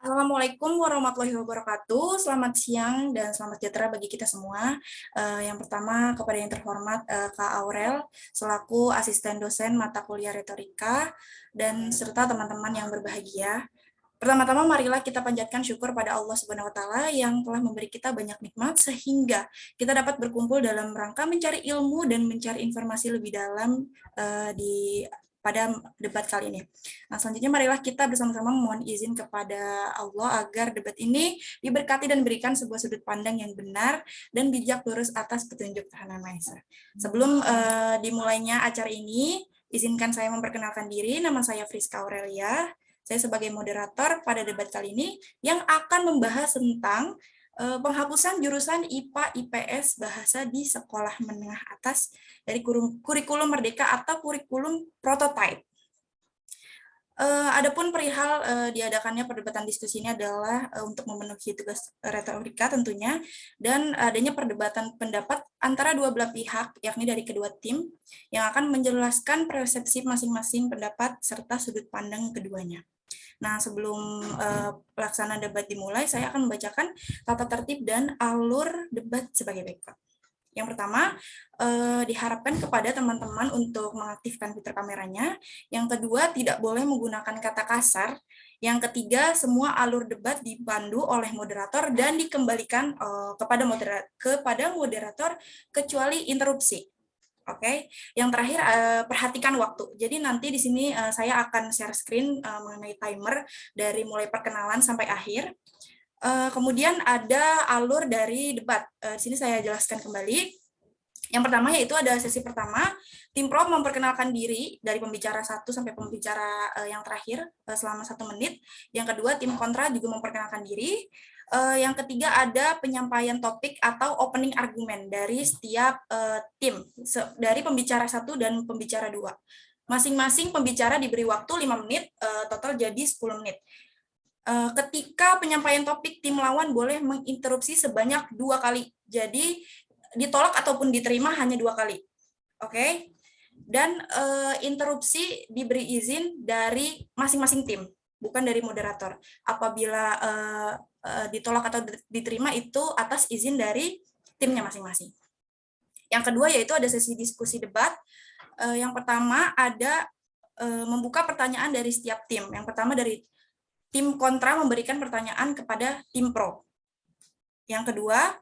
Assalamualaikum warahmatullahi wabarakatuh. Selamat siang dan selamat sejahtera bagi kita semua. Yang pertama kepada yang terhormat Kak Aurel selaku asisten dosen mata kuliah retorika dan serta teman-teman yang berbahagia. Pertama-tama marilah kita panjatkan syukur pada Allah Subhanahu wa taala yang telah memberi kita banyak nikmat sehingga kita dapat berkumpul dalam rangka mencari ilmu dan mencari informasi lebih dalam di pada debat kali ini. Nah, selanjutnya marilah kita bersama-sama memohon izin kepada Allah agar debat ini diberkati dan berikan sebuah sudut pandang yang benar dan bijak lurus atas petunjuk Tuhan Yang Maha Esa. Sebelum dimulainya acara ini, izinkan saya memperkenalkan diri. Nama saya Friska Aurelia. Saya sebagai moderator pada debat kali ini yang akan membahas tentang penghapusan jurusan IPA IPS bahasa di sekolah menengah atas dari kurikulum Merdeka atau kurikulum prototype. Adapun perihal diadakannya perdebatan diskusi ini adalah untuk memenuhi tugas retorika tentunya, dan adanya perdebatan pendapat antara dua belah pihak, yakni dari kedua tim, yang akan menjelaskan persepsi masing-masing pendapat serta sudut pandang keduanya. Nah, sebelum pelaksanaan debat dimulai, saya akan membacakan tata tertib dan alur debat sebagai berikut. Yang pertama, diharapkan kepada teman-teman untuk mengaktifkan fitur kameranya. Yang kedua, tidak boleh menggunakan kata kasar. Yang ketiga, semua alur debat dipandu oleh moderator dan dikembalikan kepada moderator kecuali interupsi. Oke, yang terakhir perhatikan waktu. Jadi nanti di sini saya akan share screen mengenai timer dari mulai perkenalan sampai akhir. Kemudian ada alur dari debat. Di sini saya jelaskan kembali. Yang pertama yaitu ada sesi pertama, tim pro memperkenalkan diri dari pembicara 1 sampai pembicara yang terakhir selama 1 menit. Yang kedua, tim kontra juga memperkenalkan diri. Yang ketiga ada penyampaian topik atau opening argumen dari setiap tim, dari pembicara 1 dan pembicara 2. Masing-masing pembicara diberi waktu 5 menit, total jadi 10 menit. Ketika penyampaian topik, tim lawan boleh menginterupsi sebanyak 2 kali. Jadi ditolak ataupun diterima hanya 2 kali. Oke? Dan interupsi diberi izin dari masing-masing tim, bukan dari moderator. Apabila ditolak atau diterima itu atas izin dari timnya masing-masing. Yang kedua yaitu ada sesi diskusi debat. Yang pertama ada membuka pertanyaan dari setiap tim. Yang pertama dari tim kontra memberikan pertanyaan kepada tim pro. Yang kedua,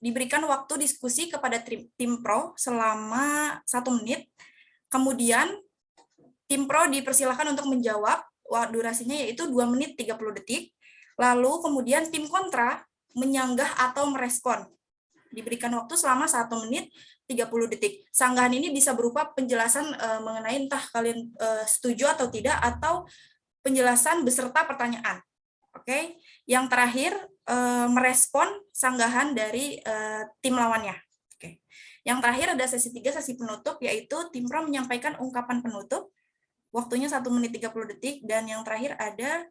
diberikan waktu diskusi kepada tim pro selama 1 menit. Kemudian tim pro dipersilakan untuk menjawab, durasinya yaitu 2 menit 30 detik. Lalu kemudian tim kontra menyanggah atau merespon. Diberikan waktu selama 1 menit 30 detik. Sanggahan ini bisa berupa penjelasan mengenai entah kalian setuju atau tidak, atau penjelasan beserta pertanyaan. Oke. Yang terakhir, merespon sanggahan dari tim lawannya. Oke. Yang terakhir ada sesi 3, sesi penutup, yaitu tim pro menyampaikan ungkapan penutup. Waktunya 1 menit 30 detik, dan yang terakhir ada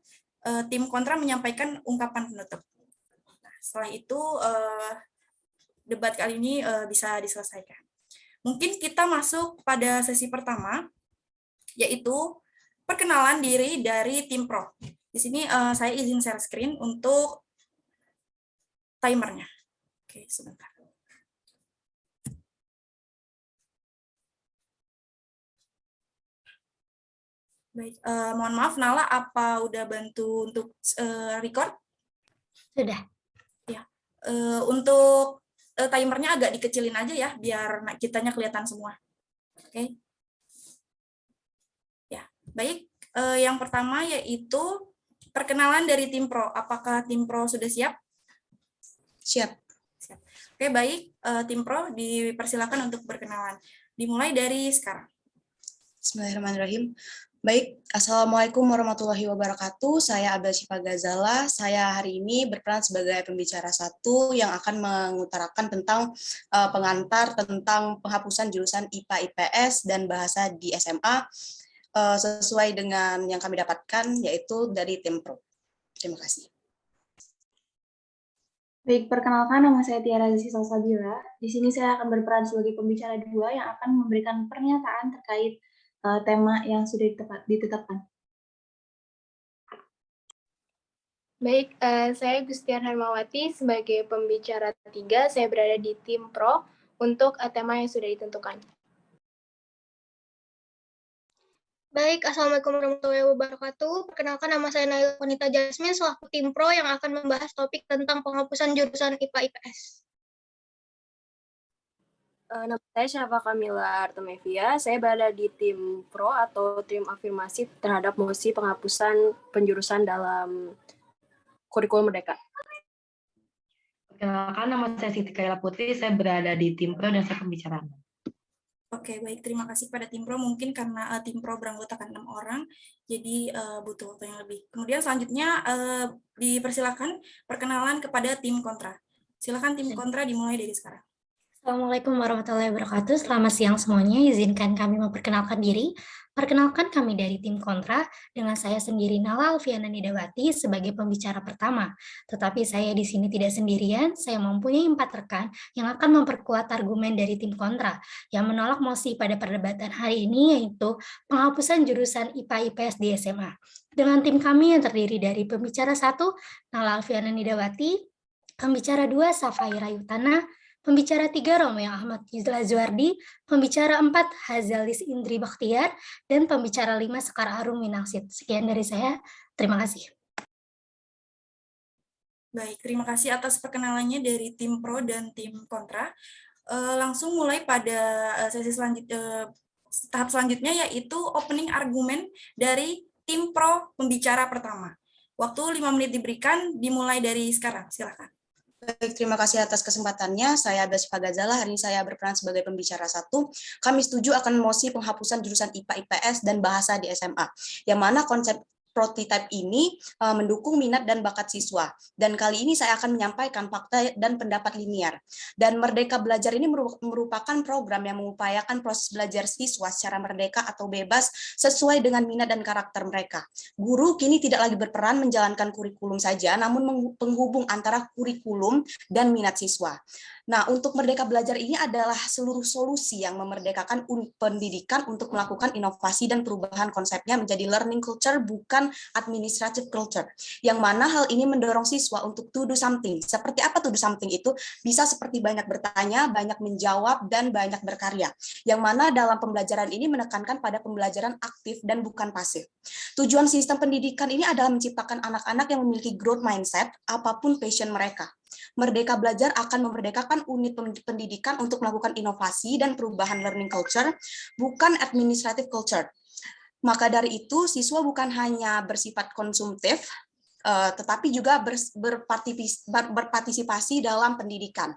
tim kontra menyampaikan ungkapan penutup. Nah, setelah itu debat kali ini bisa diselesaikan. Mungkin kita masuk pada sesi pertama, yaitu perkenalan diri dari tim pro. Di sini saya izin share screen untuk timernya. Oke, sebentar. Baik, mohon maaf Nala, apa udah bantu untuk record? Sudah. Ya. Untuk timernya agak dikecilin aja ya, biar kitanya kelihatan semua. Oke. Ya, baik. Yang pertama yaitu perkenalan dari tim pro. Apakah tim pro sudah siap? Siap. Siap. Oke, baik. Tim pro dipersilakan untuk berkenalan. Dimulai dari sekarang. Bismillahirrahmanirrahim. Baik, Assalamualaikum warahmatullahi wabarakatuh. Saya Abel Syifa Ghazala. Saya hari ini berperan sebagai pembicara 1 yang akan mengutarakan tentang pengantar tentang penghapusan jurusan IPA IPS dan bahasa di SMA sesuai dengan yang kami dapatkan, yaitu dari tim pro. Terima kasih. Baik, perkenalkan nama saya Tiara Zisal Sabila. Di sini saya akan berperan sebagai pembicara 2 yang akan memberikan pernyataan terkait tema yang sudah ditetapkan. Baik, saya Gustian Hermawati sebagai pembicara 3, saya berada di tim Pro untuk tema yang sudah ditentukan. Baik, Assalamualaikum warahmatullahi wabarakatuh. Perkenalkan, nama saya Naila Wanita Jasmine, selaku tim Pro yang akan membahas topik tentang penghapusan jurusan IPA-IPS. Nama saya Syafa Kamila Artemevia, saya berada di tim Pro atau tim afirmasi terhadap mosi penghapusan penjurusan dalam kurikulum Merdeka. Perkenalkan, nama saya Siti Kaila Putri, saya berada di tim Pro dan saya pembicara. Oke, baik. Terima kasih kepada tim Pro. Mungkin karena tim Pro beranggotakan 6 orang, jadi butuh waktu yang lebih. Kemudian selanjutnya dipersilakan perkenalan kepada tim kontra. Silakan tim kontra dimulai dari sekarang. Assalamualaikum warahmatullahi wabarakatuh. Selamat siang semuanya. Izinkan kami memperkenalkan diri. Perkenalkan kami dari tim kontra dengan saya sendiri Nala Alfiana Nidawati sebagai pembicara pertama. Tetapi saya di sini tidak sendirian, saya mempunyai 4 rekan yang akan memperkuat argumen dari tim kontra yang menolak mosi pada perdebatan hari ini, yaitu penghapusan jurusan IPA-IPS di SMA. Dengan tim kami yang terdiri dari pembicara 1, Nala Alfiana Nidawati, pembicara 2, Safaira Yutana, pembicara 3, Romeo Ahmad Lazuardi, pembicara 4, Hazalis Indri Bakhtiar, dan pembicara 5, Sekar Arum Minangsit. Sekian dari saya, terima kasih. Baik, terima kasih atas perkenalannya dari tim Pro dan tim kontra. Langsung mulai pada sesi tahap selanjutnya, yaitu opening argumen dari tim Pro pembicara pertama. Waktu 5 menit diberikan, dimulai dari sekarang, silakan. Baik, terima kasih atas kesempatannya. Saya Abdasyifa Gazala, hari ini saya berperan sebagai pembicara 1. Kami setuju akan mosi penghapusan jurusan IPA-IPS dan bahasa di SMA, yang mana konsep prototype ini mendukung minat dan bakat siswa. Dan kali ini saya akan menyampaikan fakta dan pendapat linier. Dan Merdeka Belajar ini merupakan program yang mengupayakan proses belajar siswa secara merdeka atau bebas sesuai dengan minat dan karakter mereka. Guru kini tidak lagi berperan menjalankan kurikulum saja, namun penghubung antara kurikulum dan minat siswa. Nah, untuk Merdeka Belajar ini adalah seluruh solusi yang memerdekakan pendidikan untuk melakukan inovasi dan perubahan konsepnya menjadi learning culture, bukan administrative culture. Yang mana hal ini mendorong siswa untuk to do something. Seperti apa to do something itu? Bisa seperti banyak bertanya, banyak menjawab, dan banyak berkarya. Yang mana dalam pembelajaran ini menekankan pada pembelajaran aktif dan bukan pasif. Tujuan sistem pendidikan ini adalah menciptakan anak-anak yang memiliki growth mindset, apapun passion mereka. Merdeka Belajar akan memerdekakan unit pendidikan untuk melakukan inovasi dan perubahan learning culture, bukan administrative culture. Maka dari itu, siswa bukan hanya bersifat konsumtif, tetapi juga berpartisipasi dalam pendidikan.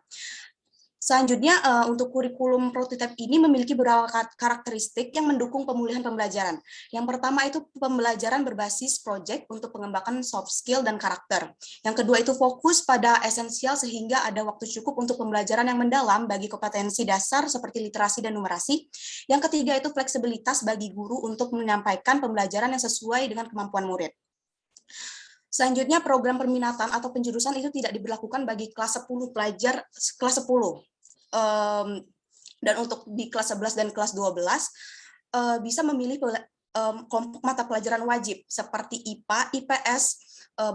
Selanjutnya, untuk kurikulum prototipe ini memiliki beberapa karakteristik yang mendukung pemulihan pembelajaran. Yang pertama itu pembelajaran berbasis proyek untuk pengembangan soft skill dan karakter. Yang kedua itu fokus pada esensial sehingga ada waktu cukup untuk pembelajaran yang mendalam bagi kompetensi dasar seperti literasi dan numerasi. Yang ketiga itu fleksibilitas bagi guru untuk menyampaikan pembelajaran yang sesuai dengan kemampuan murid. Selanjutnya, program perminatan atau penjurusan itu tidak diberlakukan bagi kelas 10 pelajar kelas 10. Dan untuk di kelas 11 dan kelas 12 bisa memilih kelompok mata pelajaran wajib seperti IPA, IPS,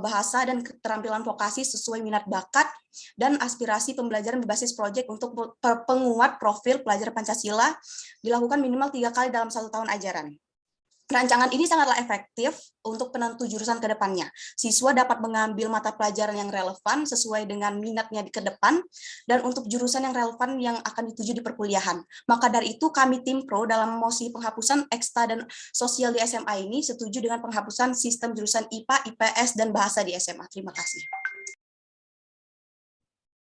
bahasa dan keterampilan vokasi sesuai minat bakat dan aspirasi pembelajaran berbasis proyek untuk penguat profil pelajar Pancasila dilakukan minimal 3 kali dalam 1 tahun ajaran. Rancangan ini sangatlah efektif untuk penentu jurusan ke depannya. Siswa dapat mengambil mata pelajaran yang relevan sesuai dengan minatnya ke depan, dan untuk jurusan yang relevan yang akan dituju di perkuliahan. Maka dari itu kami tim Pro dalam mosi penghapusan ekstra dan sosial di SMA ini setuju dengan penghapusan sistem jurusan IPA, IPS, dan bahasa di SMA. Terima kasih.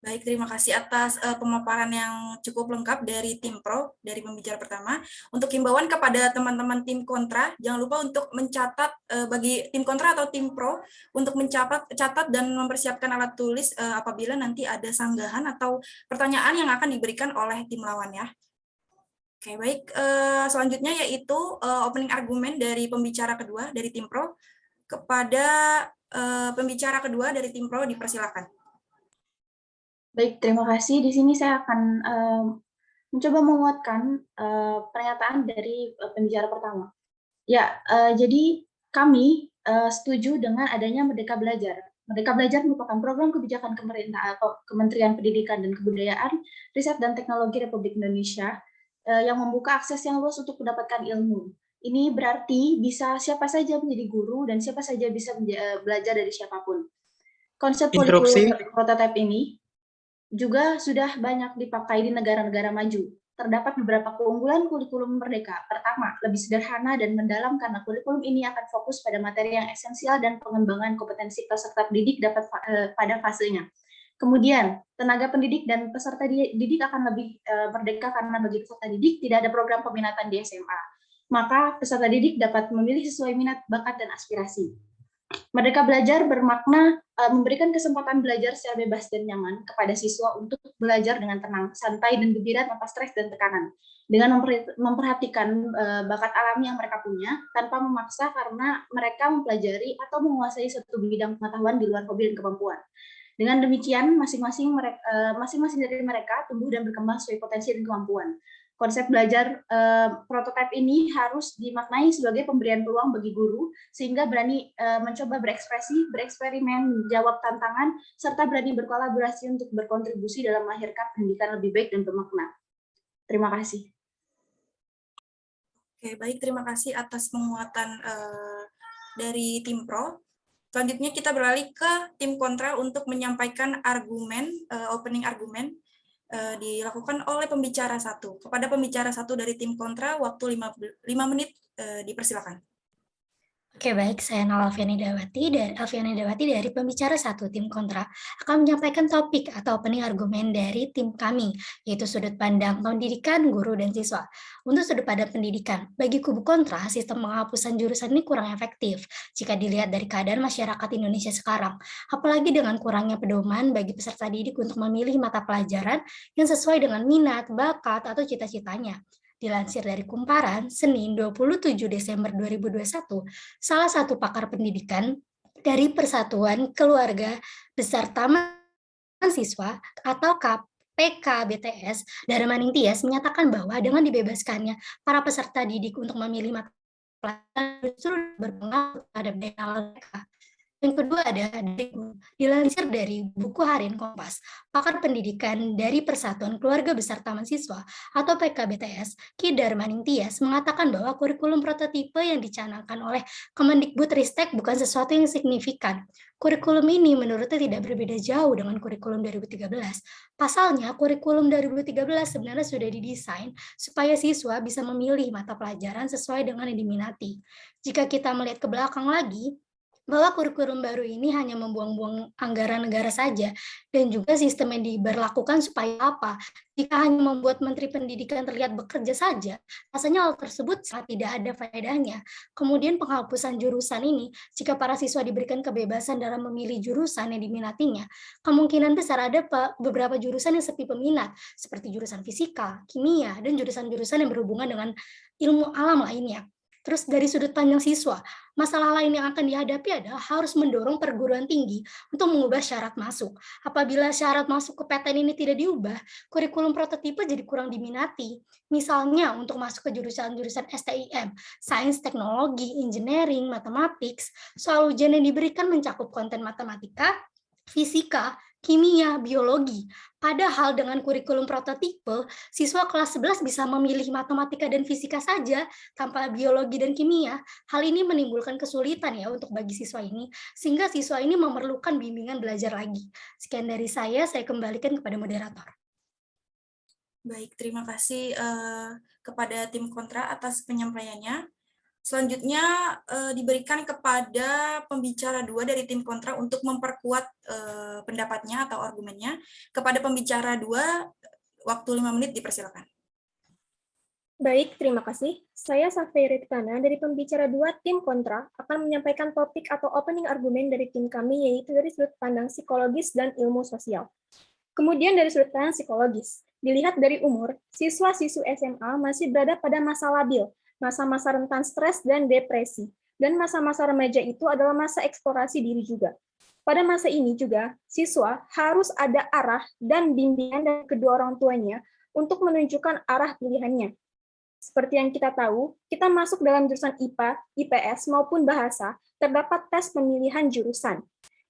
Baik, terima kasih atas pemaparan yang cukup lengkap dari tim Pro, dari pembicara pertama. Untuk himbauan kepada teman-teman tim kontra, jangan lupa untuk mencatat bagi tim kontra atau tim Pro, untuk mencatat dan mempersiapkan alat tulis apabila nanti ada sanggahan atau pertanyaan yang akan diberikan oleh tim lawan ya. Oke, baik. Selanjutnya yaitu opening argumen dari pembicara kedua dari tim Pro. Kepada pembicara kedua dari tim Pro, dipersilakan. Baik, terima kasih. Di sini saya akan mencoba menguatkan pernyataan dari pembicara pertama. Ya, jadi kami setuju dengan adanya Merdeka Belajar. Merdeka Belajar merupakan program kebijakan Kementerian Pendidikan dan Kebudayaan, Riset dan Teknologi Republik Indonesia yang membuka akses yang luas untuk mendapatkan ilmu. Ini berarti bisa siapa saja menjadi guru dan siapa saja bisa belajar dari siapapun. Konsep kurikulum prototipe ini juga sudah banyak dipakai di negara-negara maju. Terdapat beberapa keunggulan kurikulum Merdeka. Pertama, lebih sederhana dan mendalam karena kurikulum ini akan fokus pada materi yang esensial dan pengembangan kompetensi peserta didik dapat pada fasenya. Kemudian, tenaga pendidik dan peserta didik akan lebih merdeka karena bagi peserta didik tidak ada program peminatan di SMA. Maka peserta didik dapat memilih sesuai minat, bakat, dan aspirasi. Merdeka Belajar bermakna memberikan kesempatan belajar secara bebas dan nyaman kepada siswa untuk belajar dengan tenang, santai, dan gembira tanpa stres dan tekanan. Dengan memperhatikan bakat alami yang mereka punya, tanpa memaksa karena mereka mempelajari atau menguasai satu bidang pengetahuan di luar hobi dan kemampuan. Dengan demikian, masing-masing dari mereka tumbuh dan berkembang sesuai potensi dan kemampuan. Konsep belajar prototipe ini harus dimaknai sebagai pemberian peluang bagi guru, sehingga berani mencoba berekspresi, bereksperimen, menjawab tantangan, serta berani berkolaborasi untuk berkontribusi dalam melahirkan pendidikan lebih baik dan bermakna. Terima kasih. Oke, baik. Terima kasih atas penguatan dari tim Pro. Selanjutnya kita beralih ke tim kontra untuk menyampaikan argumen, opening argumen, dilakukan oleh pembicara satu. Kepada pembicara satu dari tim kontra, waktu 5 menit, dipersilakan. Oke, baik. Saya Nala Alfiani Dawati dari pembicara satu tim kontra akan menyampaikan topik atau opening argumen dari tim kami, yaitu sudut pandang pendidikan, guru, dan siswa. Untuk sudut pandang pendidikan, bagi kubu kontra, sistem penghapusan jurusan ini kurang efektif jika dilihat dari keadaan masyarakat Indonesia sekarang, apalagi dengan kurangnya pedoman bagi peserta didik untuk memilih mata pelajaran yang sesuai dengan minat, bakat, atau cita-citanya. Dilansir dari Kumparan, Senin 27 Desember 2021, salah satu pakar pendidikan dari Persatuan Keluarga Besar Taman Siswa atau PKBTS, Darmaning Tias menyatakan bahwa dengan dibebaskannya para peserta didik untuk memilih mata pelajaran justru berpengaruh terhadap daya nalar mereka. Yang kedua ada dilansir dari buku harian Kompas, pakar pendidikan dari Persatuan Keluarga Besar Taman Siswa atau PKBTS, Ki Darmaning Tias mengatakan bahwa kurikulum prototipe yang dicanangkan oleh Kemendikbudristek bukan sesuatu yang signifikan. Kurikulum ini menurutnya tidak berbeda jauh dengan kurikulum 2013. Pasalnya, kurikulum 2013 sebenarnya sudah didesain supaya siswa bisa memilih mata pelajaran sesuai dengan yang diminati. Jika kita melihat ke belakang lagi, bahwa kurikulum baru ini hanya membuang-buang anggaran negara saja, dan juga sistem yang diberlakukan supaya apa? Jika hanya membuat Menteri Pendidikan terlihat bekerja saja, rasanya hal tersebut sangat tidak ada faedahnya. Kemudian penghapusan jurusan ini, jika para siswa diberikan kebebasan dalam memilih jurusan yang diminatinya, kemungkinan besar ada beberapa jurusan yang sepi peminat, seperti jurusan fisika, kimia, dan jurusan-jurusan yang berhubungan dengan ilmu alam lainnya. Terus dari sudut pandang siswa, masalah lain yang akan dihadapi adalah harus mendorong perguruan tinggi untuk mengubah syarat masuk. Apabila syarat masuk ke PTN ini tidak diubah, kurikulum prototipe jadi kurang diminati. Misalnya untuk masuk ke jurusan-jurusan STIM, Sains, Teknologi, Engineering, Mathematics, soal ujian yang diberikan mencakup konten matematika, fisika, kimia, biologi. Padahal dengan kurikulum prototipe, siswa kelas 11 bisa memilih matematika dan fisika saja tanpa biologi dan kimia. Hal ini menimbulkan kesulitan ya untuk bagi siswa ini, sehingga siswa ini memerlukan bimbingan belajar lagi. Sekian dari saya kembalikan kepada moderator. Baik, terima kasih kepada tim kontra atas penyampaiannya. Selanjutnya diberikan kepada pembicara 2 dari tim kontra untuk memperkuat pendapatnya atau argumennya. Kepada pembicara 2, waktu 5 menit dipersilakan. Baik, terima kasih. Saya Safei Ritkana dari pembicara 2 tim kontra akan menyampaikan topik atau opening argumen dari tim kami, yaitu dari sudut pandang psikologis dan ilmu sosial. Kemudian dari sudut pandang psikologis, dilihat dari umur, siswa-siswi SMA masih berada pada masa labil, masa-masa rentan stres dan depresi. Dan masa-masa remaja itu adalah masa eksplorasi diri juga. Pada masa ini juga, siswa harus ada arah dan bimbingan dari kedua orang tuanya untuk menunjukkan arah pilihannya. Seperti yang kita tahu, kita masuk dalam jurusan IPA, IPS, maupun bahasa, terdapat tes pemilihan jurusan.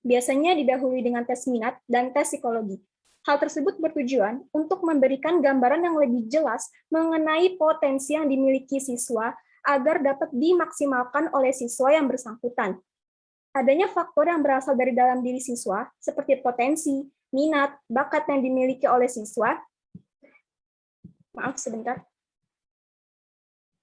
biasanya didahului dengan tes minat dan tes psikologi. Hal tersebut bertujuan untuk memberikan gambaran yang lebih jelas mengenai potensi yang dimiliki siswa agar dapat dimaksimalkan oleh siswa yang bersangkutan. Adanya faktor yang berasal dari dalam diri siswa, seperti potensi, minat, bakat yang dimiliki oleh siswa,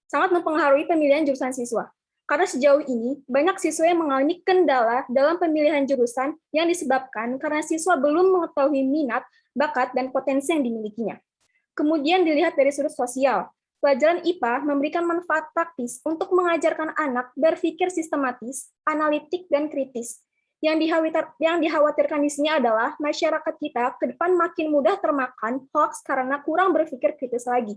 sangat mempengaruhi pemilihan jurusan siswa. Karena sejauh ini, banyak siswa yang mengalami kendala dalam pemilihan jurusan yang disebabkan karena siswa belum mengetahui minat, bakat, dan potensi yang dimilikinya. Kemudian dilihat dari sudut sosial. Pelajaran IPA memberikan manfaat praktis untuk mengajarkan anak berpikir sistematis, analitik, dan kritis. Yang dikhawatirkan di sini adalah masyarakat kita ke depan makin mudah termakan hoax karena kurang berpikir kritis lagi.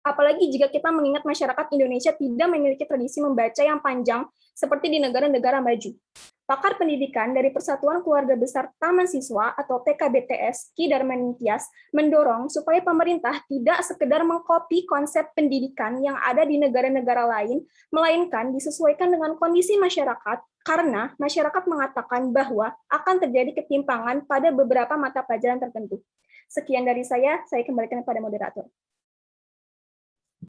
Apalagi jika kita mengingat masyarakat Indonesia tidak memiliki tradisi membaca yang panjang seperti di negara-negara maju. Pakar pendidikan dari Persatuan Keluarga Besar Taman Siswa atau PKBTS, Ki Darmaningtyas, mendorong supaya pemerintah tidak sekedar mengkopi konsep pendidikan yang ada di negara-negara lain, melainkan disesuaikan dengan kondisi masyarakat, karena masyarakat mengatakan bahwa akan terjadi ketimpangan pada beberapa mata pelajaran tertentu. Sekian dari saya kembalikan kepada moderator.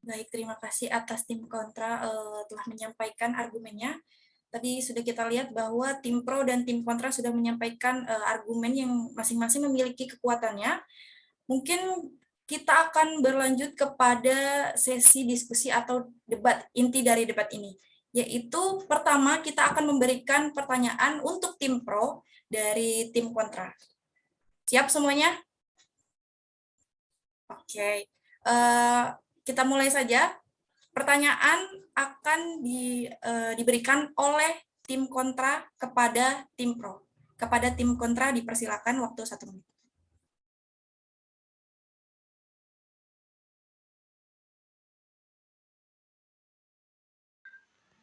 Baik, terima kasih atas tim kontra telah menyampaikan argumennya. Tadi sudah kita lihat bahwa tim pro dan tim kontra sudah menyampaikan argumen yang masing-masing memiliki kekuatannya. Mungkin kita akan berlanjut kepada sesi diskusi atau debat, inti dari debat ini. Yaitu pertama kita akan memberikan pertanyaan untuk tim pro dari tim kontra. Siap semuanya? Oke. Kita mulai saja. Pertanyaan akan diberikan oleh tim kontra kepada tim pro. Kepada tim kontra dipersilakan waktu 1 menit.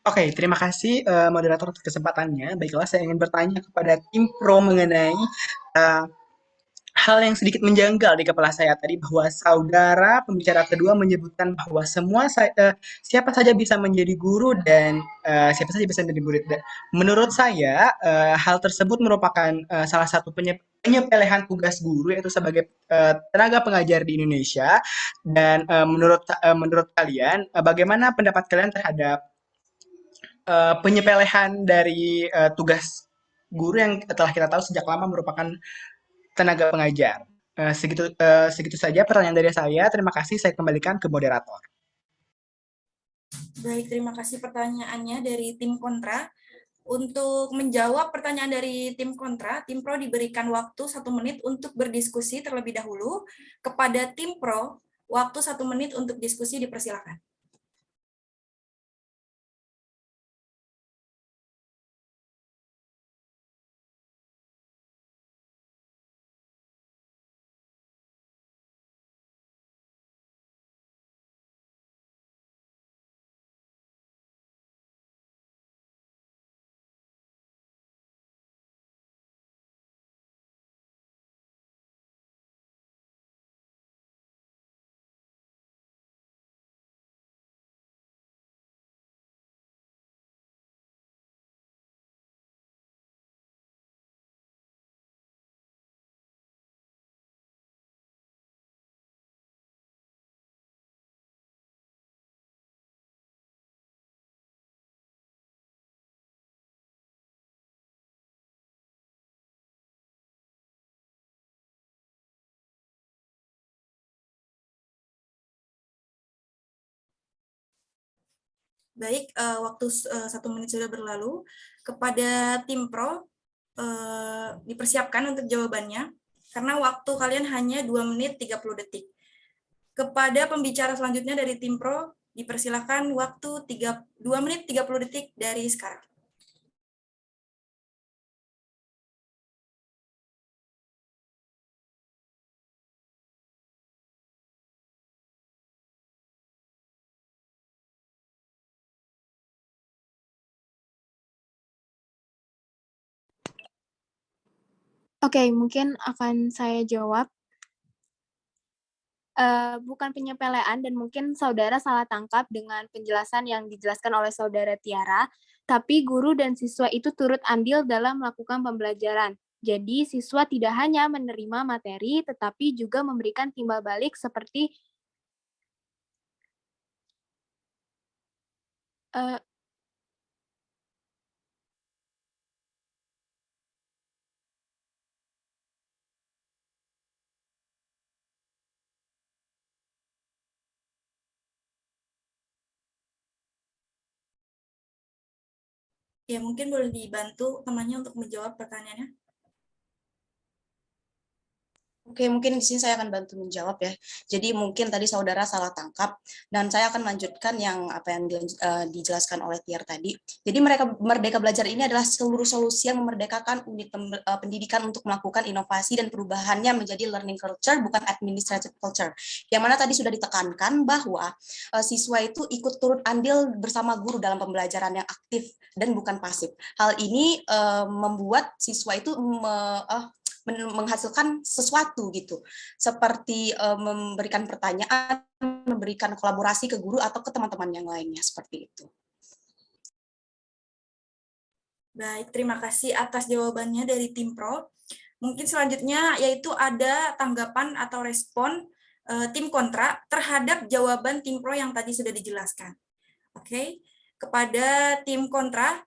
Oke, terima kasih moderator atas kesempatannya. Baiklah, saya ingin bertanya kepada tim pro mengenai hal yang sedikit menjanggal di kepala saya tadi, bahwa saudara pembicara kedua menyebutkan bahwa siapa saja bisa menjadi guru dan siapa saja bisa menjadi murid. Dan menurut saya hal tersebut merupakan salah satu penyepelehan tugas guru, yaitu sebagai tenaga pengajar di Indonesia. Dan menurut kalian, bagaimana pendapat kalian terhadap penyepelehan dari tugas guru yang telah kita tahu sejak lama merupakan tenaga pengajar. Segitu saja pertanyaan dari saya. Terima kasih. Saya kembalikan ke moderator. Baik, terima kasih pertanyaannya dari tim kontra. Untuk menjawab pertanyaan dari tim kontra, tim pro diberikan waktu 1 menit untuk berdiskusi terlebih dahulu. Kepada tim pro, waktu 1 menit untuk diskusi dipersilakan. Baik, waktu 1 menit sudah berlalu. Kepada tim pro, dipersiapkan untuk jawabannya, karena waktu kalian hanya 2 menit 30 detik. Kepada pembicara selanjutnya dari tim pro, dipersilakan waktu 2 menit 30 detik dari sekarang. Oke, mungkin akan saya jawab. Bukan penyepelean dan mungkin saudara salah tangkap dengan penjelasan yang dijelaskan oleh saudara Tiara. tapi guru dan siswa itu turut andil dalam melakukan pembelajaran. Jadi, siswa tidak hanya menerima materi, tetapi juga memberikan timbal balik seperti Ya, mungkin boleh dibantu temannya untuk menjawab pertanyaannya. Oke, mungkin di sini saya akan bantu menjawab ya. Jadi mungkin tadi saudara salah tangkap dan saya akan melanjutkan yang apa yang dijelaskan oleh Tiar tadi. Jadi Merdeka Belajar ini adalah seluruh solusi yang memerdekakan unit pendidikan untuk melakukan inovasi dan perubahannya menjadi learning culture bukan administrative culture. Yang mana tadi sudah ditekankan bahwa siswa itu ikut turut andil bersama guru dalam pembelajaran yang aktif dan bukan pasif. Hal ini membuat siswa itu menghasilkan sesuatu gitu, seperti memberikan pertanyaan, memberikan kolaborasi ke guru atau ke teman-teman yang lainnya, seperti itu. Baik, terima kasih atas jawabannya dari tim Pro. Mungkin selanjutnya yaitu ada tanggapan atau respon tim kontra terhadap jawaban tim Pro yang tadi sudah dijelaskan. Oke, kepada tim kontra,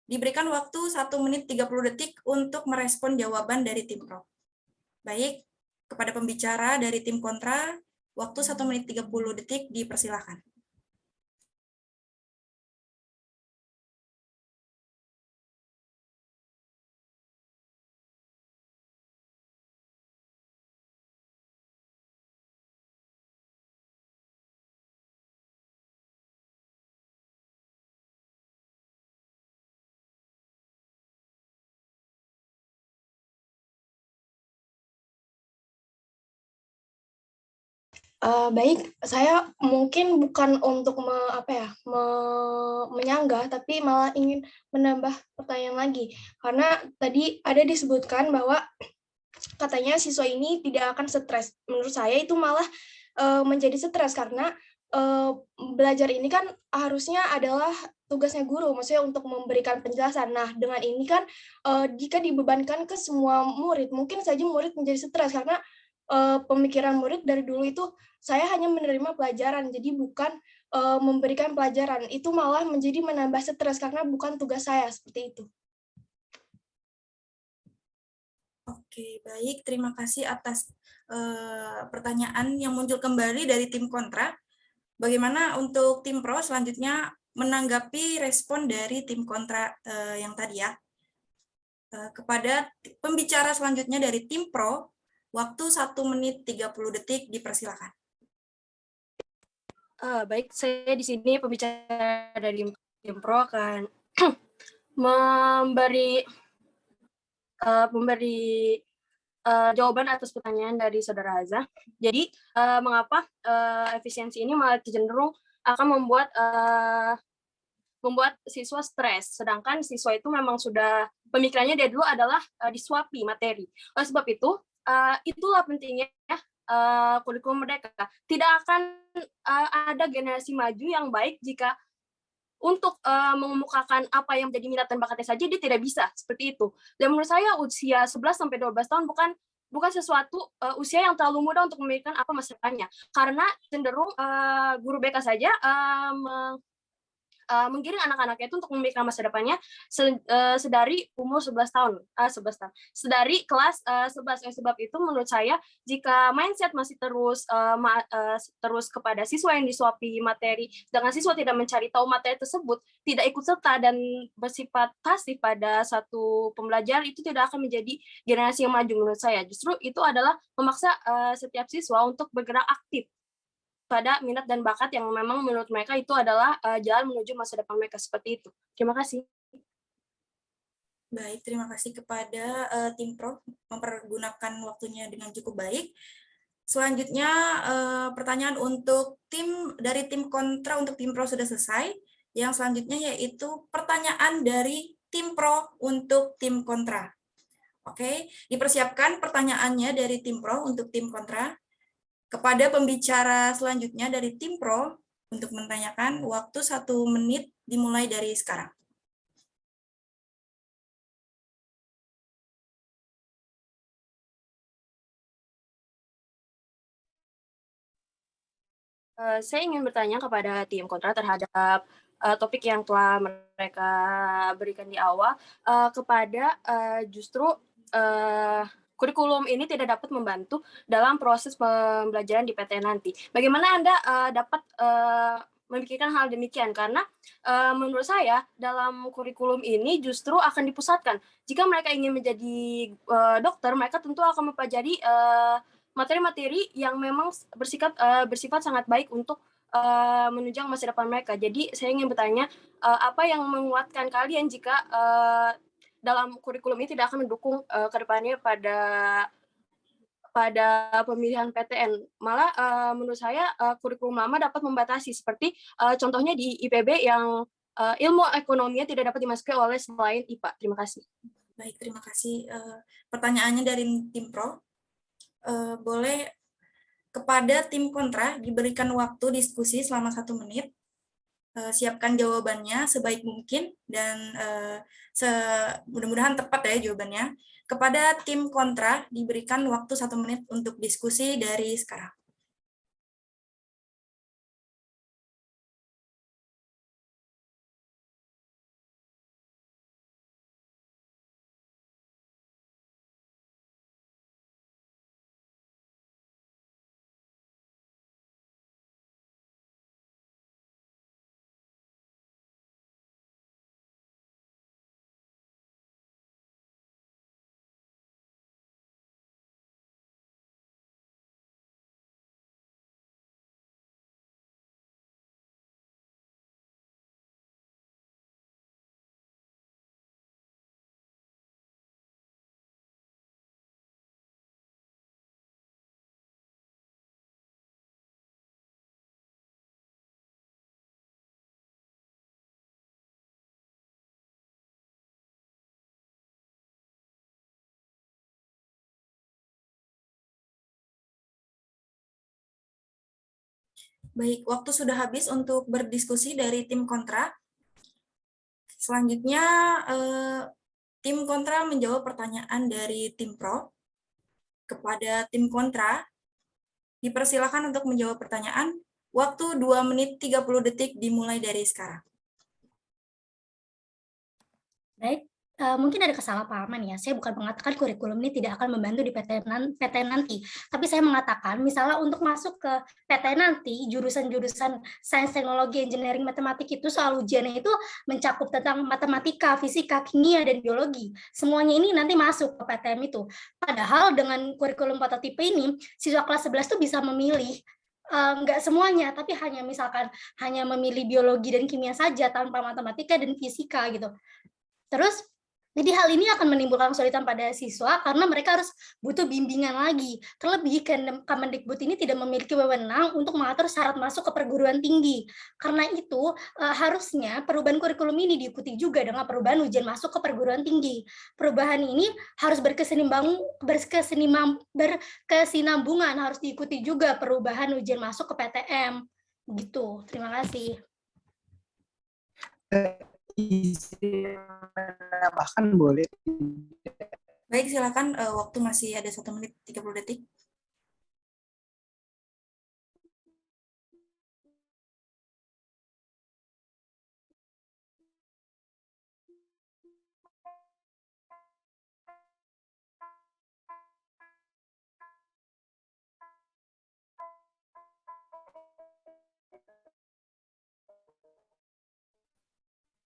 diberikan waktu 1 menit 30 detik untuk merespon jawaban dari tim Pro. Baik, kepada pembicara dari tim kontra, waktu 1 menit 30 detik dipersilakan. Baik, saya mungkin bukan untuk menyanggah, tapi malah ingin menambah pertanyaan lagi. Karena tadi ada disebutkan bahwa katanya siswa ini tidak akan stres. Menurut saya itu malah menjadi stres karena belajar ini kan harusnya adalah tugasnya guru, maksudnya untuk memberikan penjelasan. Nah, dengan ini kan jika dibebankan ke semua murid, mungkin saja murid menjadi stres karena pemikiran murid dari dulu itu saya hanya menerima pelajaran, jadi bukan memberikan pelajaran. Itu malah menjadi menambah stres karena bukan tugas saya, seperti itu. Oke, baik. Terima kasih atas pertanyaan yang muncul kembali dari tim kontra. Bagaimana untuk tim pro selanjutnya menanggapi respon dari tim kontra yang tadi ya. Kepada pembicara selanjutnya dari tim pro, waktu 1 menit 30 detik dipersilakan. Baik, saya di sini pembicara dari tim pro akan memberi jawaban atas pertanyaan dari Saudara Haza. Jadi, mengapa efisiensi ini malah cenderung akan membuat siswa stres, sedangkan siswa itu memang sudah pemikirannya dari dulu adalah disuapi materi. Oleh sebab itu, itulah pentingnya kurikulum merdeka. Tidak akan ada generasi maju yang baik jika untuk mengemukakan apa yang menjadi minat dan bakatnya saja dia tidak bisa seperti itu. Dan menurut saya usia 11 sampai 12 tahun bukan sesuatu usia yang terlalu muda untuk memikirkan apa masa depannya. Karena cenderung guru BK saja menggiring anak-anaknya itu untuk memikirkan masa depannya sedari umur 11 tahun. Sedari kelas 11. Sebab itu menurut saya jika mindset masih terus kepada siswa yang disuapi materi, dengan siswa tidak mencari tahu materi tersebut, tidak ikut serta dan bersifat pasif pada satu pembelajaran, itu tidak akan menjadi generasi yang maju menurut saya. Justru itu adalah memaksa setiap siswa untuk bergerak aktif pada minat dan bakat yang memang menurut mereka itu adalah jalan menuju masa depan mereka, seperti itu. Terima kasih. Baik, terima kasih kepada tim pro mempergunakan waktunya dengan cukup baik. Selanjutnya pertanyaan untuk dari tim kontra untuk tim pro sudah selesai. Yang selanjutnya yaitu pertanyaan dari tim pro untuk tim kontra. Oke, dipersiapkan pertanyaannya dari tim pro untuk tim kontra. Kepada pembicara selanjutnya dari tim pro untuk menanyakan, waktu 1 menit dimulai dari sekarang. Saya ingin bertanya kepada tim kontra terhadap topik yang telah mereka berikan di awal, kepada justru kurikulum ini tidak dapat membantu dalam proses pembelajaran di PTN nanti. Bagaimana Anda dapat memikirkan hal demikian? Karena menurut saya dalam kurikulum ini justru akan dipusatkan. Jika mereka ingin menjadi dokter, mereka tentu akan mempelajari materi-materi yang memang bersifat sangat baik untuk menunjang masa depan mereka. Jadi saya ingin bertanya, apa yang menguatkan kalian jika dalam kurikulum ini tidak akan mendukung ke depannya pada pemilihan PTN. Malah menurut saya kurikulum lama dapat membatasi, seperti contohnya di IPB yang ilmu ekonominya tidak dapat dimasuki oleh selain IPA. Terima kasih. Baik, terima kasih. Pertanyaannya dari tim Pro. Boleh kepada tim kontra diberikan waktu diskusi selama 1 menit. Siapkan jawabannya sebaik mungkin dan mudah-mudahan tepat ya jawabannya. Kepada tim kontra diberikan waktu 1 menit untuk diskusi dari sekarang. Baik, waktu sudah habis untuk berdiskusi dari tim kontra. Selanjutnya, tim kontra menjawab pertanyaan dari tim pro. Kepada tim kontra, dipersilakan untuk menjawab pertanyaan. Waktu 2 menit 30 detik dimulai dari sekarang. Baik, mungkin ada kesalahpahaman ya. Saya bukan mengatakan kurikulum ini tidak akan membantu di PTN nanti, tapi saya mengatakan misalnya untuk masuk ke PTN nanti, jurusan-jurusan sains, teknologi, engineering, matematik itu soal ujiannya itu mencakup tentang matematika, fisika, kimia, dan biologi. Semuanya ini nanti masuk ke PTM itu. Padahal dengan kurikulum prototipe ini, siswa kelas 11 tuh bisa memilih nggak semuanya, tapi hanya memilih biologi dan kimia saja tanpa matematika dan fisika gitu. Terus, jadi hal ini akan menimbulkan kesulitan pada siswa karena mereka harus butuh bimbingan lagi. Terlebih, Kemendikbud ini tidak memiliki wewenang untuk mengatur syarat masuk ke perguruan tinggi. Karena itu, harusnya perubahan kurikulum ini diikuti juga dengan perubahan ujian masuk ke perguruan tinggi. Perubahan ini harus berkesinambungan, harus diikuti juga perubahan ujian masuk ke PTM. Gitu, terima kasih. Izin menambahkan boleh? Baik, silakan. Waktu masih ada 1 menit 30 detik.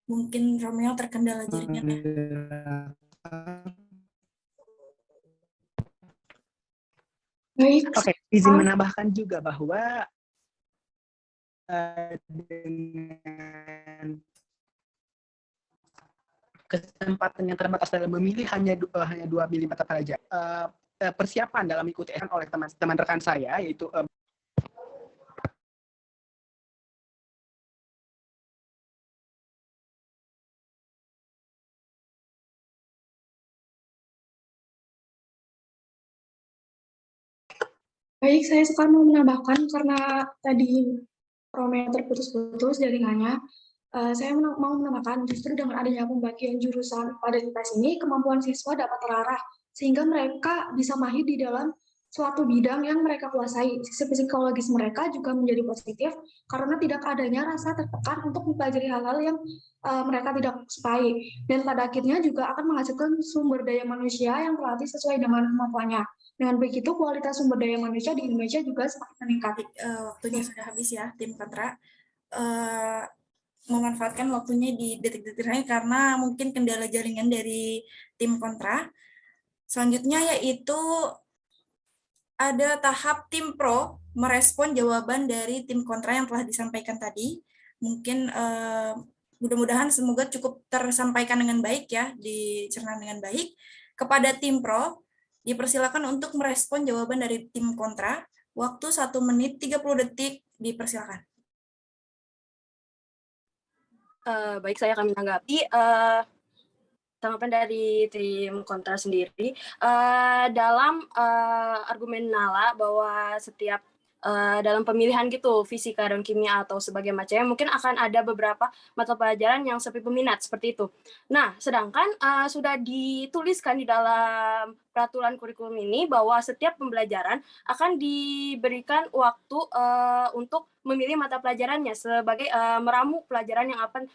Mungkin Romeo terkendala jaringannya. Oke, izin menambahkan juga bahwa dengan kesempatan yang terbatas dalam memilih hanya 2 pilih mata pelajaran, persiapan dalam mengikuti oleh teman-teman rekan saya, yaitu Baik, saya sekarang mau menambahkan karena tadi Romeo terputus-putus jaringannya. Saya mau menambahkan justru dengan adanya pembagian jurusan pada IPS ini, kemampuan siswa dapat terarah sehingga mereka bisa mahir di dalam suatu bidang yang mereka kuasai. Sisi psikologis mereka juga menjadi positif karena tidak adanya rasa tertekan untuk mempelajari hal-hal yang mereka tidak sukai. Dan pada akhirnya juga akan menghasilkan sumber daya manusia yang terlatih sesuai dengan kemampuannya. Dengan begitu, kualitas sumber daya manusia di Indonesia juga semakin meningkat. Waktunya sudah habis ya, tim kontra. Memanfaatkan waktunya di detik-detik terakhir karena mungkin kendala jaringan dari tim kontra. Selanjutnya yaitu ada tahap tim pro merespon jawaban dari tim kontra yang telah disampaikan tadi. Mungkin mudah-mudahan semoga cukup tersampaikan dengan baik ya, dicerna dengan baik. Kepada tim pro, dipersilakan untuk merespon jawaban dari tim kontra. Waktu 1 menit 30 detik, dipersilakan. Baik, saya akan menanggapi tanggapan dari tim kontra sendiri. Dalam argumen Nala bahwa setiap dalam pemilihan gitu fisika dan kimia atau sebagai macamnya mungkin akan ada beberapa mata pelajaran yang sepi peminat seperti itu. Nah, sedangkan sudah dituliskan di dalam peraturan kurikulum ini bahwa setiap pembelajaran akan diberikan waktu untuk memilih mata pelajarannya sebagai meramu pelajaran yang akan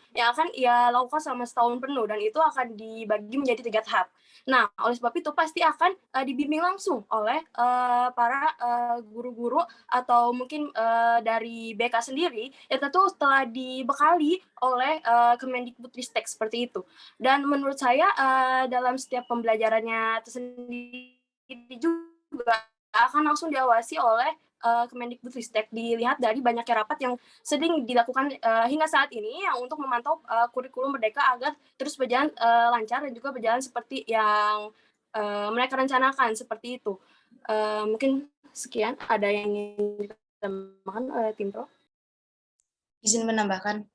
ia lakukan selama setahun penuh, dan itu akan dibagi menjadi 3 tahap. Nah, oleh sebab itu pasti akan dibimbing langsung oleh para guru-guru atau mungkin dari BK sendiri, ya tentu telah dibekali oleh Kemendikbudristek seperti itu. Dan menurut saya dalam setiap pembelajarannya tersendiri juga akan langsung diawasi oleh Kemendikbudristek, dilihat dari banyaknya rapat yang sering dilakukan hingga saat ini yang untuk memantau kurikulum Merdeka agar terus berjalan lancar dan juga berjalan seperti yang mereka rencanakan seperti itu. Mungkin sekian, ada yang ingin ditambahkan oleh tim pro? Izin menambahkan.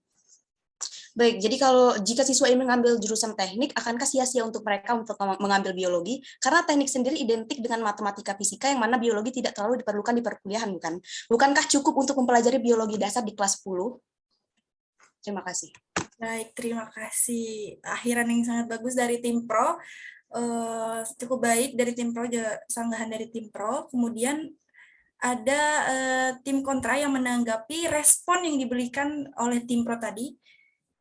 Baik, jadi jika siswa ini mengambil jurusan teknik, akankah sia-sia untuk mereka untuk mengambil biologi? Karena teknik sendiri identik dengan matematika fisika yang mana biologi tidak terlalu diperlukan di perkuliahan, bukan? Bukankah cukup untuk mempelajari biologi dasar di kelas 10? Terima kasih. Baik, terima kasih. Akhiran yang sangat bagus dari tim pro. Cukup baik dari tim pro, sanggahan dari tim pro. Kemudian ada tim kontra yang menanggapi respon yang diberikan oleh tim pro tadi.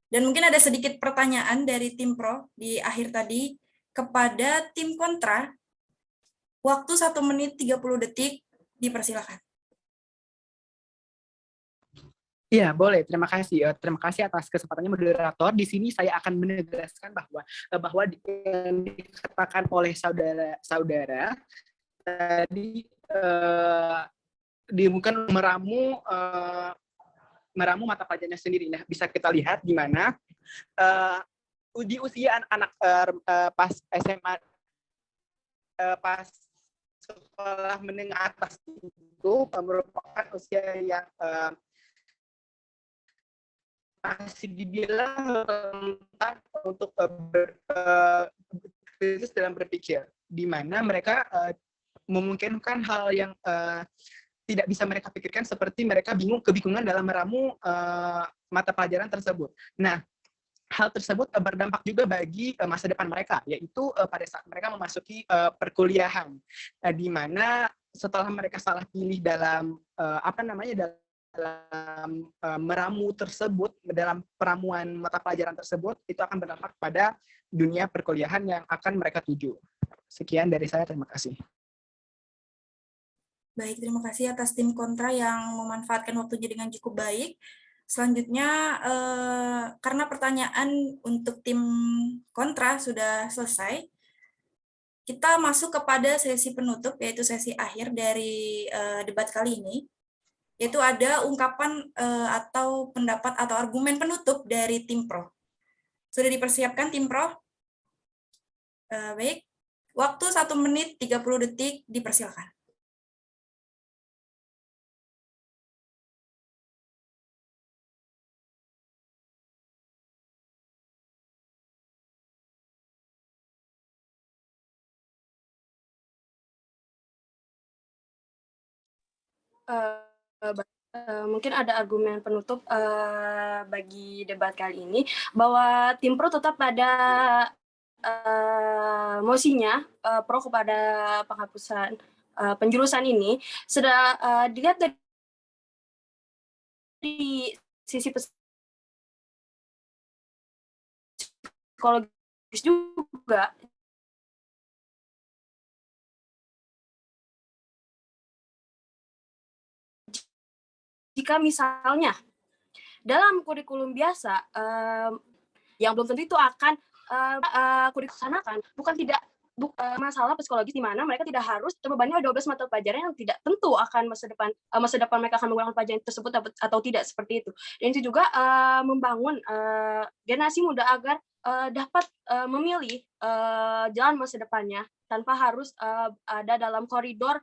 Dan mungkin ada sedikit pertanyaan dari tim pro di akhir tadi kepada tim kontra. Waktu 1 menit 30 detik, dipersilakan. Iya, boleh. Terima kasih. Terima kasih atas kesempatannya moderator. Di sini saya akan menegaskan bahwa yang dikatakan oleh saudara-saudara tadi bukan meramu mata pelajarannya sendiri. Nah, bisa kita lihat di mana di usia anak pas SMA, pas sekolah menengah atas itu merupakan usia yang masih dibilang rentan untuk kritis dalam berpikir, di mana mereka memungkinkan hal yang tidak bisa mereka pikirkan, seperti mereka kebingungan dalam meramu mata pelajaran tersebut. Nah, hal tersebut berdampak juga bagi masa depan mereka, yaitu pada saat mereka memasuki perkuliahan, di mana setelah mereka salah pilih dalam dalam meramu tersebut, dalam peramuan mata pelajaran tersebut, itu akan berdampak pada dunia perkuliahan yang akan mereka tuju. Sekian dari saya, terima kasih. Baik, terima kasih atas tim kontra yang memanfaatkan waktunya dengan cukup baik. Selanjutnya, karena pertanyaan untuk tim kontra sudah selesai, kita masuk kepada sesi penutup, yaitu sesi akhir dari debat kali ini, yaitu ada ungkapan atau pendapat atau argumen penutup dari tim pro. Sudah dipersiapkan tim pro? Baik, waktu 1 menit 30 detik, dipersilakan. Mungkin ada argumen penutup bagi debat kali ini, bahwa tim pro tetap pada mosinya pro kepada penghapusan penjurusan ini sudah dilihat dari sisi psikologis juga. Jika misalnya dalam kurikulum biasa yang belum tentu itu akan kurikulum kan, bukan tidak masalah psikologis di mana mereka tidak harus terbebani 12 mata pelajaran yang tidak tentu akan masa depan mereka akan menggunakan pelajaran tersebut atau tidak, seperti itu. Dan itu juga membangun generasi muda agar dapat memilih jalan masa depannya tanpa harus ada dalam koridor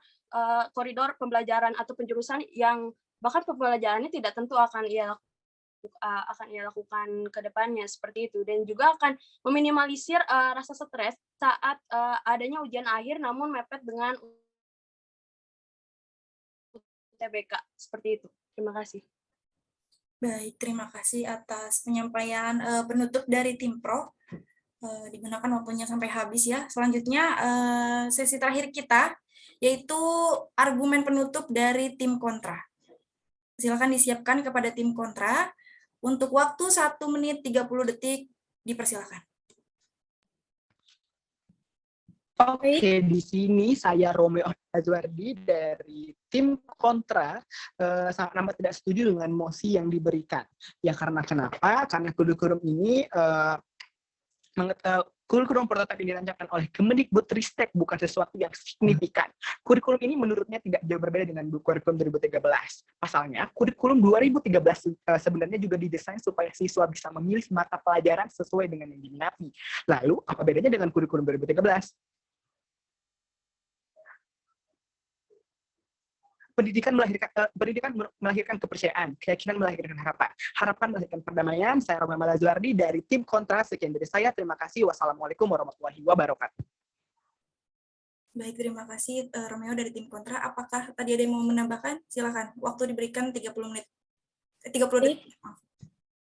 pembelajaran atau penjurusan yang bahkan pembelajarannya tidak tentu akan ia lakukan ke depannya, seperti itu. Dan juga akan meminimalisir rasa stres saat adanya ujian akhir namun mepet dengan UTBK, seperti itu. Terima kasih. Baik, terima kasih atas penyampaian penutup dari tim Pro. Digunakan waktunya sampai habis ya. Selanjutnya sesi terakhir kita yaitu argumen penutup dari tim kontra. Silakan disiapkan kepada tim kontra untuk waktu 1 menit 30 detik, dipersilakan. Oke, di sini saya Romeo Azwardi dari tim kontra sangat amat tidak setuju dengan mosi yang diberikan. Ya karena kenapa? Karena kurikulum ini kurikulum prototipe yang dirancangkan oleh Kemendikbudristek bukan sesuatu yang signifikan. Kurikulum ini menurutnya tidak jauh berbeda dengan kurikulum 2013. Pasalnya, kurikulum 2013 sebenarnya juga didesain supaya siswa bisa memilih mata pelajaran sesuai dengan yang diminati. Lalu, apa bedanya dengan kurikulum 2013? Pendidikan melahirkan kepercayaan, keyakinan melahirkan harapan melahirkan perdamaian. Saya Romeo Azwardi dari tim kontra. Sekian dari saya, terima kasih. Wassalamualaikum warahmatullahi wabarakatuh. Baik, terima kasih Romeo dari tim kontra. Apakah tadi ada yang mau menambahkan? Silakan, waktu diberikan 30 menit. 30 detik.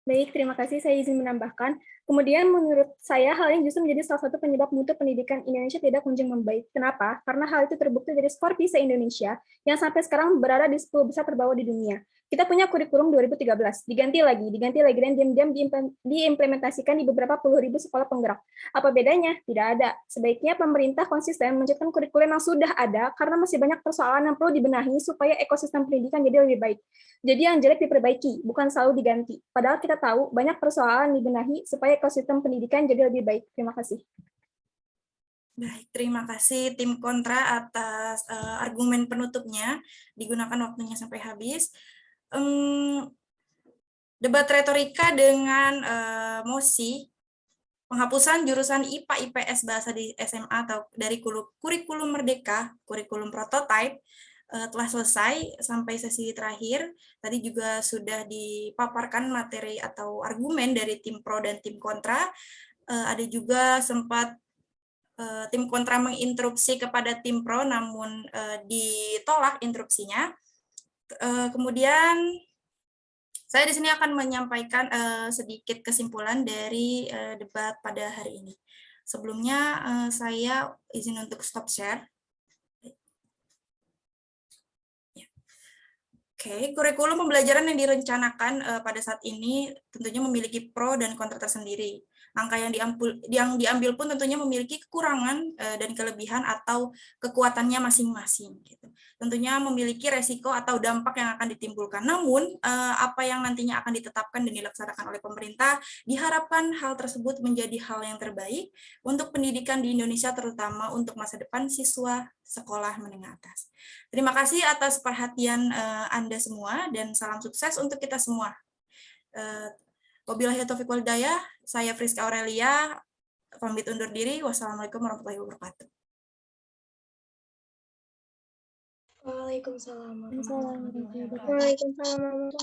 Baik, terima kasih. Saya izin menambahkan. Kemudian menurut saya hal ini justru menjadi salah satu penyebab mutu pendidikan Indonesia tidak kunjung membaik. Kenapa? Karena hal itu terbukti dari skor PISA Indonesia yang sampai sekarang berada di 10 besar terbawah di dunia. Kita punya kurikulum 2013, diganti lagi, dan diam-diam diimplementasikan di beberapa puluh ribu sekolah penggerak. Apa bedanya? Tidak ada. Sebaiknya pemerintah konsisten menciptakan kurikulum yang sudah ada karena masih banyak persoalan yang perlu dibenahi supaya ekosistem pendidikan jadi lebih baik. Jadi yang jelek diperbaiki, bukan selalu diganti. Padahal kita tahu banyak persoalan dibenahi supaya ekosistem pendidikan jadi lebih baik. Terima kasih. Baik, terima kasih tim kontra atas argumen penutupnya. Digunakan waktunya sampai habis. Debat retorika dengan mosi penghapusan jurusan IPA IPS bahasa di SMA atau dari kurikulum Merdeka, kurikulum prototipe telah selesai sampai sesi terakhir. Tadi juga sudah dipaparkan materi atau argumen dari tim pro dan tim kontra. Ada juga sempat tim kontra menginterupsi kepada tim pro, namun ditolak interupsinya. Kemudian saya di sini akan menyampaikan sedikit kesimpulan dari debat pada hari ini. Sebelumnya saya izin untuk stop share. Oke, kurikulum pembelajaran yang direncanakan pada saat ini tentunya memiliki pro dan kontra tersendiri. Angka yang diambil pun tentunya memiliki kekurangan dan kelebihan atau kekuatannya masing-masing. Gitu. Tentunya memiliki resiko atau dampak yang akan ditimbulkan. Namun, apa yang nantinya akan ditetapkan dan dilaksanakan oleh pemerintah, diharapkan hal tersebut menjadi hal yang terbaik untuk pendidikan di Indonesia, terutama untuk masa depan siswa sekolah menengah atas. Terima kasih atas perhatian Anda semua dan salam sukses untuk kita semua. Wabillahi taufiq wal hidayah, saya Friska Aurelia, pamit undur diri. Wassalamualaikum warahmatullahi wabarakatuh. Waalaikumsalam. Waalaikumsalam.